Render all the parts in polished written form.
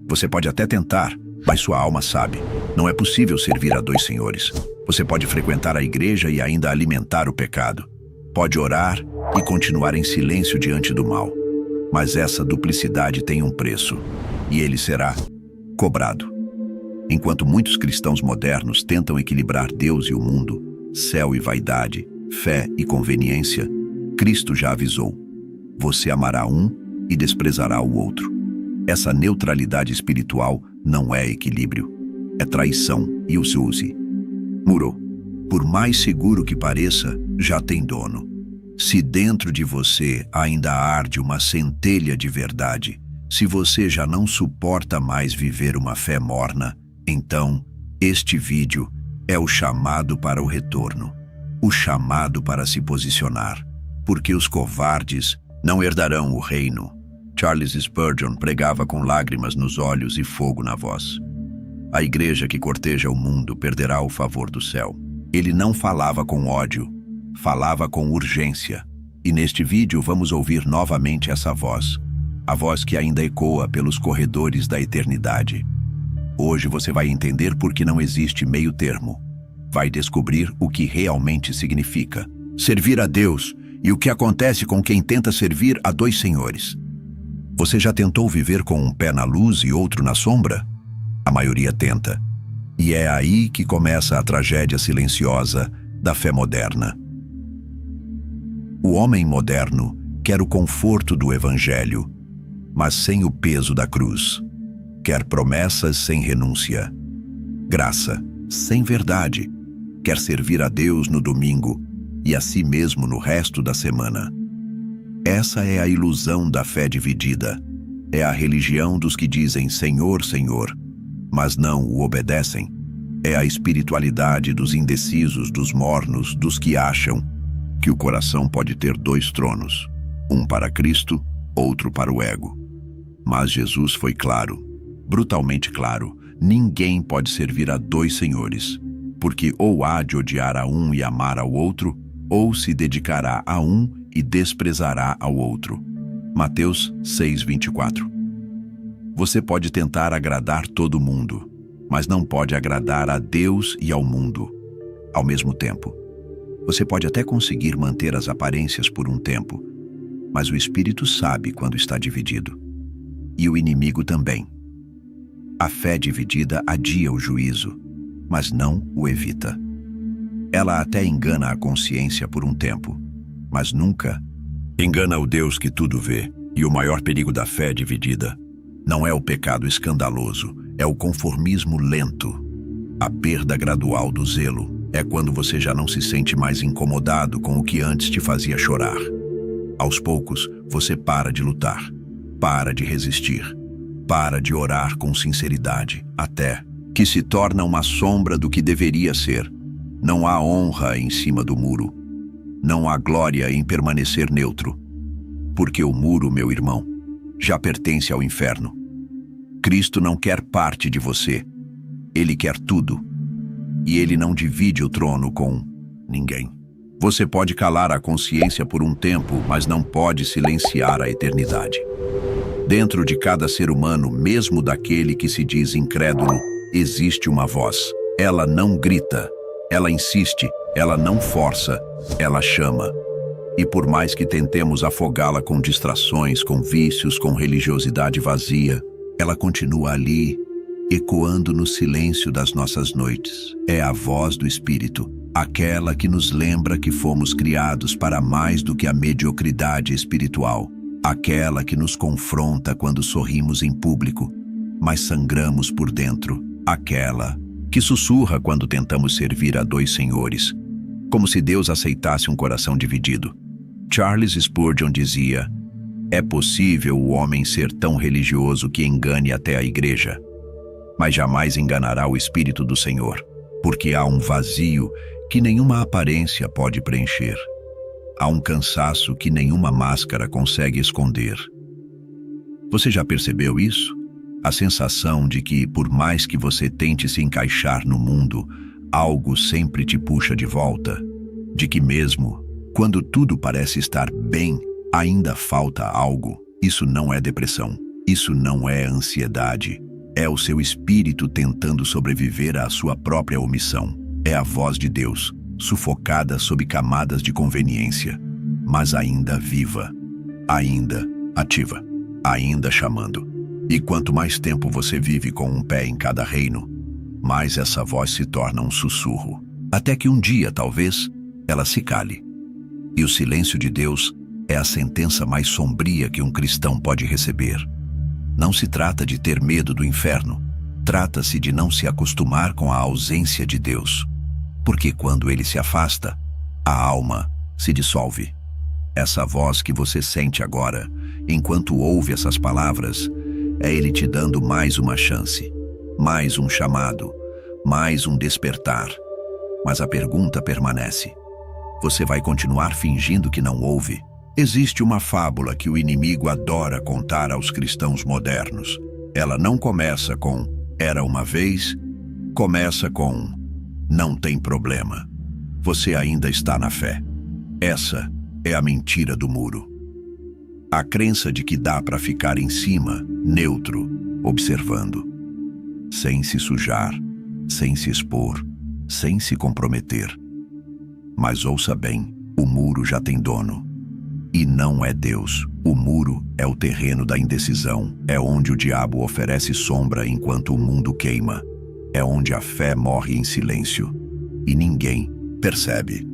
Você pode até tentar, mas sua alma sabe. Não é possível servir a dois senhores. Você pode frequentar a igreja e ainda alimentar o pecado. Pode orar e continuar em silêncio diante do mal. Mas essa duplicidade tem um preço, e ele será cobrado. Enquanto muitos cristãos modernos tentam equilibrar Deus e o mundo, céu e vaidade, fé e conveniência, Cristo já avisou: você amará um e desprezará o outro. Essa neutralidade espiritual não é equilíbrio, é traição e use. Muro, por mais seguro que pareça, já tem dono. Se dentro de você ainda arde uma centelha de verdade, se você já não suporta mais viver uma fé morna, então este vídeo é o chamado para o retorno, o chamado para se posicionar, porque os covardes não herdarão o reino. Charles Spurgeon pregava com lágrimas nos olhos e fogo na voz. A igreja que corteja o mundo perderá o favor do céu. Ele não falava com ódio, falava com urgência. E neste vídeo vamos ouvir novamente essa voz, a voz que ainda ecoa pelos corredores da eternidade. Hoje você vai entender por que não existe meio termo. Vai descobrir o que realmente significa servir a Deus e o que acontece com quem tenta servir a dois senhores. Você já tentou viver com um pé na luz e outro na sombra? A maioria tenta. E é aí que começa a tragédia silenciosa da fé moderna. O homem moderno quer o conforto do evangelho, mas sem o peso da cruz. Quer promessas sem renúncia, graça sem verdade. Quer servir a Deus no domingo e a si mesmo no resto da semana. Essa é a ilusão da fé dividida. É a religião dos que dizem Senhor, Senhor, mas não o obedecem. É a espiritualidade dos indecisos, dos mornos, dos que acham que o coração pode ter dois tronos, um para Cristo, outro para o ego. Mas Jesus foi claro, brutalmente claro: ninguém pode servir a dois senhores, porque ou há de odiar a um e amar ao outro, ou se dedicará a um e desprezará ao outro. Mateus 6:24. Você pode tentar agradar todo mundo, mas não pode agradar a Deus e ao mundo ao mesmo tempo. Você pode até conseguir manter as aparências por um tempo, mas o Espírito sabe quando está dividido. E o inimigo também. A fé dividida adia o juízo, mas não o evita. Ela até engana a consciência por um tempo, mas nunca engana o Deus que tudo vê. E o maior perigo da fé dividida não é o pecado escandaloso, é o conformismo lento. A perda gradual do zelo é quando você já não se sente mais incomodado com o que antes te fazia chorar. Aos poucos, você para de lutar, para de resistir, para de orar com sinceridade, até que se torna uma sombra do que deveria ser. Não há honra em cima do muro. Não há glória em permanecer neutro. Porque o muro, meu irmão, já pertence ao inferno. Cristo não quer parte de você. Ele quer tudo. E ele não divide o trono com ninguém. Você pode calar a consciência por um tempo, mas não pode silenciar a eternidade. Dentro de cada ser humano, mesmo daquele que se diz incrédulo, existe uma voz. Ela não grita, ela insiste, ela não força, ela chama. E por mais que tentemos afogá-la com distrações, com vícios, com religiosidade vazia, ela continua ali, ecoando no silêncio das nossas noites. É a voz do Espírito, aquela que nos lembra que fomos criados para mais do que a mediocridade espiritual, aquela que nos confronta quando sorrimos em público, mas sangramos por dentro, aquela que sussurra quando tentamos servir a dois senhores, como se Deus aceitasse um coração dividido. Charles Spurgeon dizia: é possível o homem ser tão religioso que engane até a igreja, mas jamais enganará o Espírito do Senhor, porque há um vazio que nenhuma aparência pode preencher. Há um cansaço que nenhuma máscara consegue esconder. Você já percebeu isso? A sensação de que, por mais que você tente se encaixar no mundo, algo sempre te puxa de volta. De que mesmo quando tudo parece estar bem, ainda falta algo. Isso não é depressão. Isso não é ansiedade. É o seu espírito tentando sobreviver à sua própria omissão. É a voz de Deus, sufocada sob camadas de conveniência, mas ainda viva, ainda ativa, ainda chamando. E quanto mais tempo você vive com um pé em cada reino, mais essa voz se torna um sussurro, até que um dia, talvez, ela se cale. E o silêncio de Deus é a sentença mais sombria que um cristão pode receber. Não se trata de ter medo do inferno, trata-se de não se acostumar com a ausência de Deus. Porque quando ele se afasta, a alma se dissolve. Essa voz que você sente agora, enquanto ouve essas palavras, é ele te dando mais uma chance, mais um chamado, mais um despertar. Mas a pergunta permanece. Você vai continuar fingindo que não ouve? Existe uma fábula que o inimigo adora contar aos cristãos modernos. Ela não começa com "era uma vez", começa com "não tem problema. Você ainda está na fé". Essa é a mentira do muro. A crença de que dá para ficar em cima, neutro, observando, sem se sujar, sem se expor, sem se comprometer. Mas ouça bem, o muro já tem dono. E não é Deus. O muro é o terreno da indecisão. É onde o diabo oferece sombra enquanto o mundo queima. É onde a fé morre em silêncio. E ninguém percebe.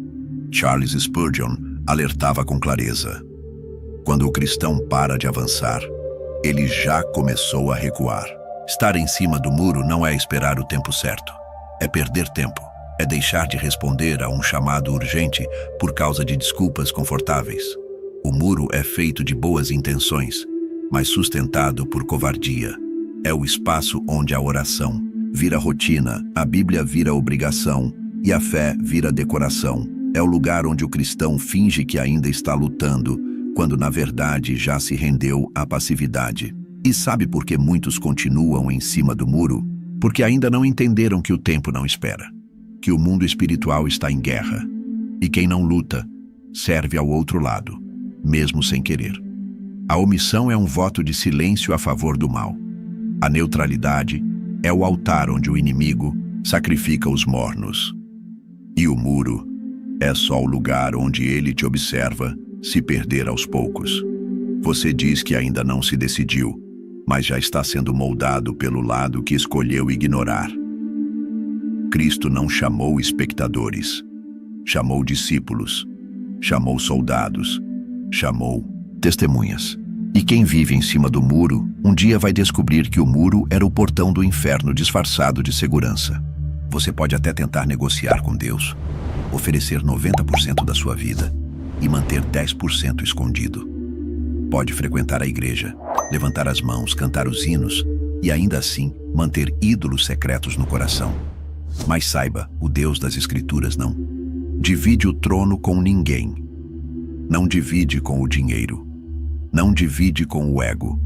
Charles Spurgeon alertava com clareza. Quando o cristão para de avançar, ele já começou a recuar. Estar em cima do muro não é esperar o tempo certo. É perder tempo. É deixar de responder a um chamado urgente por causa de desculpas confortáveis. O muro é feito de boas intenções, mas sustentado por covardia. É o espaço onde a oração vira rotina, a Bíblia vira obrigação e a fé vira decoração. É o lugar onde o cristão finge que ainda está lutando, quando na verdade já se rendeu à passividade. E sabe por que muitos continuam em cima do muro? Porque ainda não entenderam que o tempo não espera, que o mundo espiritual está em guerra, e quem não luta serve ao outro lado, mesmo sem querer. A omissão é um voto de silêncio a favor do mal. A neutralidade é o altar onde o inimigo sacrifica os mornos. E o muro é só o lugar onde ele te observa se perder aos poucos. Você diz que ainda não se decidiu, mas já está sendo moldado pelo lado que escolheu ignorar. Cristo não chamou espectadores, chamou discípulos, chamou soldados, chamou testemunhas. E quem vive em cima do muro, um dia vai descobrir que o muro era o portão do inferno disfarçado de segurança. Você pode até tentar negociar com Deus, oferecer 90% da sua vida e manter 10% escondido. Pode frequentar a igreja, levantar as mãos, cantar os hinos e ainda assim manter ídolos secretos no coração. Mas saiba, o Deus das Escrituras não divide o trono com ninguém. Não divide com o dinheiro. Não divide com o ego.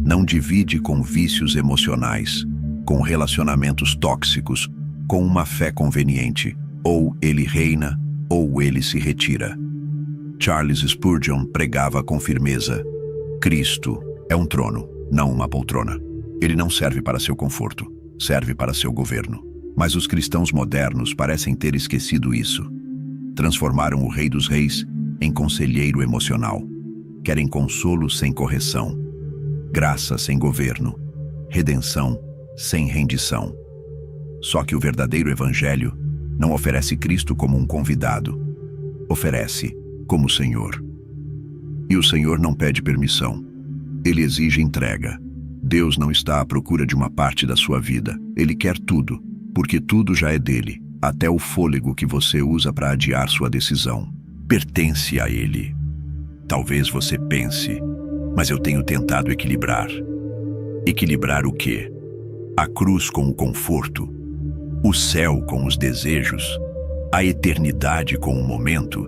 Não divide com vícios emocionais, com relacionamentos tóxicos, com uma fé conveniente. Ou ele reina, ou ele se retira. Charles Spurgeon pregava com firmeza: Cristo é um trono, não uma poltrona. Ele não serve para seu conforto, serve para seu governo. Mas os cristãos modernos parecem ter esquecido isso. Transformaram o Rei dos Reis em conselheiro emocional. Querem consolo sem correção, graça sem governo, redenção sem rendição. Só que o verdadeiro evangelho não oferece Cristo como um convidado, oferece como Senhor. E o Senhor não pede permissão, ele exige entrega. Deus não está à procura de uma parte da sua vida, ele quer tudo, porque tudo já é dele, até o fôlego que você usa para adiar sua decisão. Pertence a ele. Talvez você pense, mas eu tenho tentado equilibrar. Equilibrar o quê? A cruz com o conforto, o céu com os desejos, a eternidade com o momento.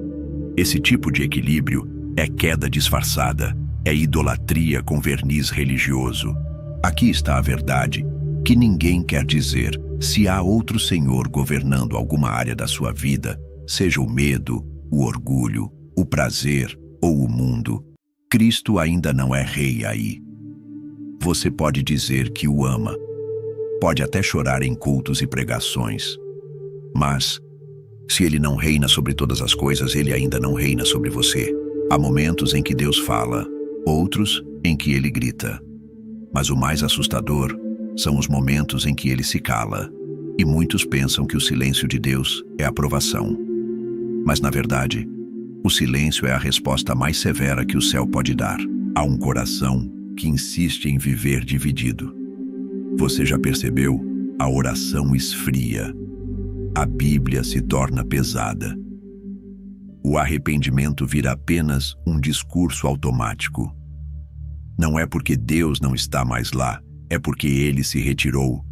Esse tipo de equilíbrio é queda disfarçada, é idolatria com verniz religioso. Aqui está a verdade, que ninguém quer dizer se há outro Senhor governando alguma área da sua vida, seja o medo, o orgulho, o prazer ou o mundo. Cristo ainda não é rei aí. Você pode dizer que o ama. Pode até chorar em cultos e pregações. Mas, se ele não reina sobre todas as coisas, ele ainda não reina sobre você. Há momentos em que Deus fala, outros em que ele grita. Mas o mais assustador são os momentos em que ele se cala. E muitos pensam que o silêncio de Deus é aprovação. Mas, na verdade, o silêncio é a resposta mais severa que o céu pode dar a um coração que insiste em viver dividido. Você já percebeu? A oração esfria. A Bíblia se torna pesada. O arrependimento vira apenas um discurso automático. Não é porque Deus não está mais lá, é porque ele se retirou,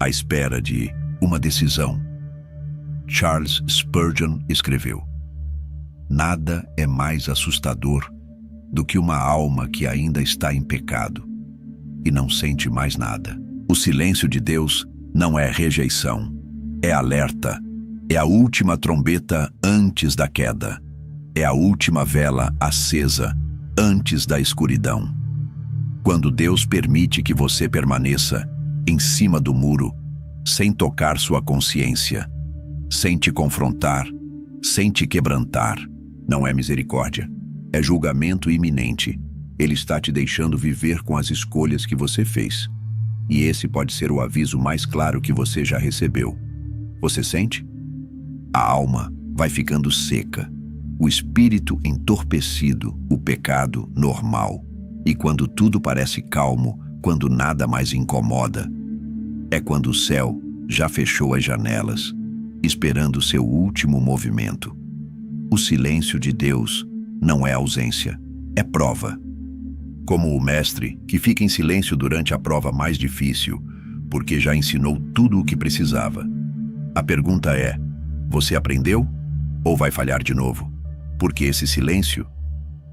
à espera de uma decisão. Charles Spurgeon escreveu: nada é mais assustador do que uma alma que ainda está em pecado e não sente mais nada. O silêncio de Deus não é rejeição, é alerta, é a última trombeta antes da queda, é a última vela acesa antes da escuridão. Quando Deus permite que você permaneça em cima do muro, sem tocar sua consciência, sem te confrontar, sem te quebrantar, não é misericórdia, é julgamento iminente. Ele está te deixando viver com as escolhas que você fez. E esse pode ser o aviso mais claro que você já recebeu. Você sente? A alma vai ficando seca, o espírito entorpecido, o pecado normal. E quando tudo parece calmo, quando nada mais incomoda, é quando o céu já fechou as janelas, esperando seu último movimento. O silêncio de Deus não é ausência, é prova. Como o mestre que fica em silêncio durante a prova mais difícil, porque já ensinou tudo o que precisava. A pergunta é: você aprendeu ou vai falhar de novo? Porque esse silêncio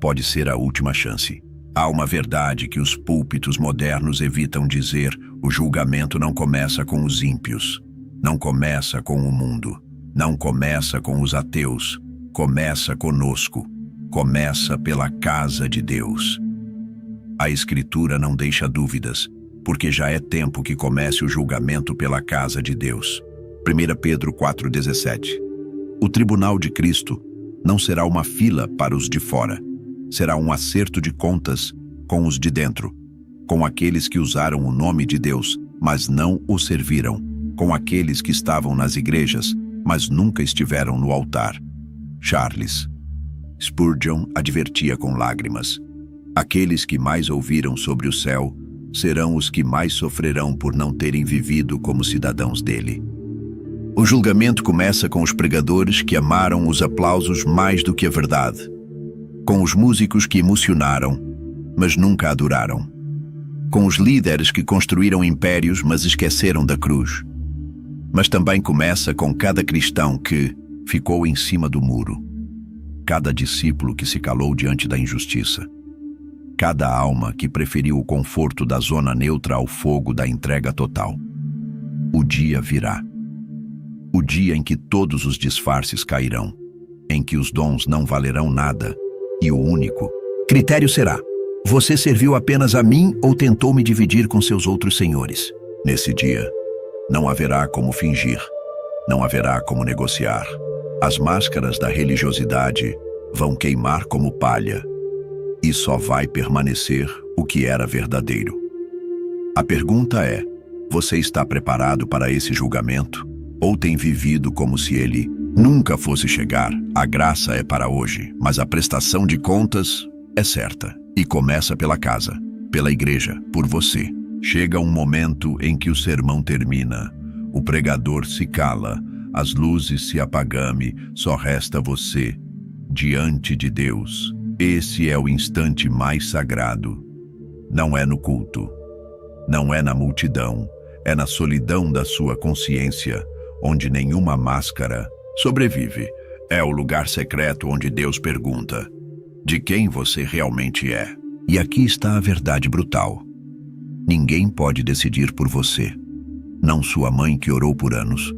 pode ser a última chance. Há uma verdade que os púlpitos modernos evitam dizer: o julgamento não começa com os ímpios, não começa com o mundo, não começa com os ateus, começa conosco, começa pela casa de Deus. A Escritura não deixa dúvidas, porque já é tempo que comece o julgamento pela casa de Deus. 1 Pedro 4,17. O tribunal de Cristo não será uma fila para os de fora, será um acerto de contas com os de dentro, com aqueles que usaram o nome de Deus, mas não o serviram, com aqueles que estavam nas igrejas, mas nunca estiveram no altar. Charles Spurgeon advertia com lágrimas: aqueles que mais ouviram sobre o céu serão os que mais sofrerão por não terem vivido como cidadãos dele. O julgamento começa com os pregadores que amaram os aplausos mais do que a verdade, com os músicos que emocionaram, mas nunca adoraram, com os líderes que construíram impérios, mas esqueceram da cruz. Mas também começa com cada cristão que ficou em cima do muro, cada discípulo que se calou diante da injustiça, cada alma que preferiu o conforto da zona neutra ao fogo da entrega total. O dia virá. O dia em que todos os disfarces cairão, em que os dons não valerão nada, e o único critério será: você serviu apenas a mim ou tentou me dividir com seus outros senhores? Nesse dia, não haverá como fingir, não haverá como negociar. As máscaras da religiosidade vão queimar como palha, e só vai permanecer o que era verdadeiro. A pergunta é: você está preparado para esse julgamento? Ou tem vivido como se ele nunca fosse chegar? A graça é para hoje, mas a prestação de contas é certa. E começa pela casa, pela igreja, por você. Chega um momento em que o sermão termina, o pregador se cala, as luzes se apagam, só resta você, diante de Deus. Esse é o instante mais sagrado. Não é no culto, não é na multidão, é na solidão da sua consciência, onde nenhuma máscara sobrevive. É o lugar secreto onde Deus pergunta: de quem você realmente é? E aqui está a verdade brutal. Ninguém pode decidir por você. Não sua mãe que orou por anos,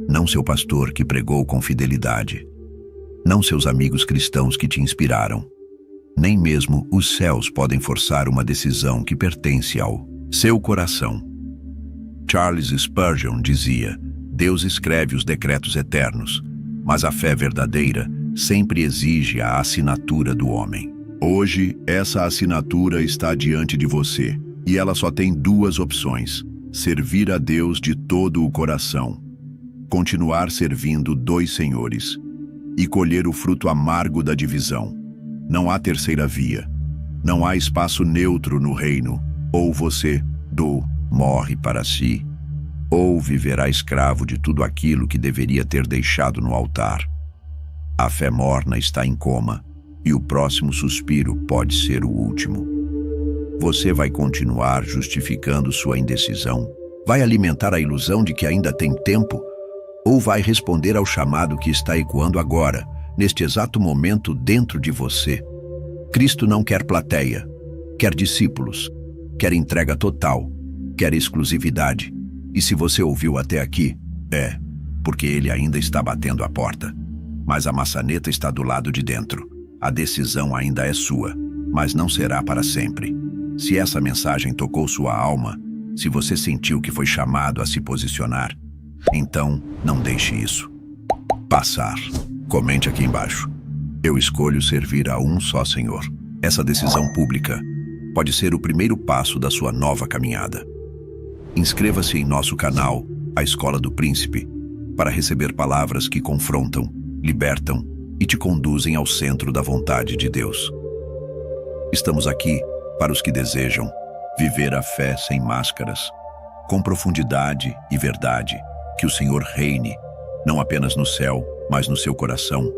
não seu pastor que pregou com fidelidade, não seus amigos cristãos que te inspiraram. Nem mesmo os céus podem forçar uma decisão que pertence ao seu coração. Charles Spurgeon dizia: Deus escreve os decretos eternos, mas a fé verdadeira sempre exige a assinatura do homem. Hoje, essa assinatura está diante de você, e ela só tem duas opções: servir a Deus de todo o coração, continuar servindo dois senhores e colher o fruto amargo da divisão. Não há terceira via. Não há espaço neutro no reino. Ou você morre para si, ou viverá escravo de tudo aquilo que deveria ter deixado no altar. A fé morna está em coma, e o próximo suspiro pode ser o último. Você vai continuar justificando sua indecisão? Vai alimentar a ilusão de que ainda tem tempo? Ou vai responder ao chamado que está ecoando agora, neste exato momento dentro de você? Cristo não quer plateia, quer discípulos, quer entrega total, quer exclusividade. E se você ouviu até aqui, é porque ele ainda está batendo a porta. Mas a maçaneta está do lado de dentro. A decisão ainda é sua, mas não será para sempre. Se essa mensagem tocou sua alma, se você sentiu que foi chamado a se posicionar, então não deixe isso passar. Comente aqui embaixo: eu escolho servir a um só Senhor. Essa decisão pública pode ser o primeiro passo da sua nova caminhada. Inscreva-se em nosso canal, A Escola do Príncipe, para receber palavras que confrontam, libertam e te conduzem ao centro da vontade de Deus. Estamos aqui para os que desejam viver a fé sem máscaras, com profundidade e verdade, que o Senhor reine, não apenas no céu, mas no seu coração,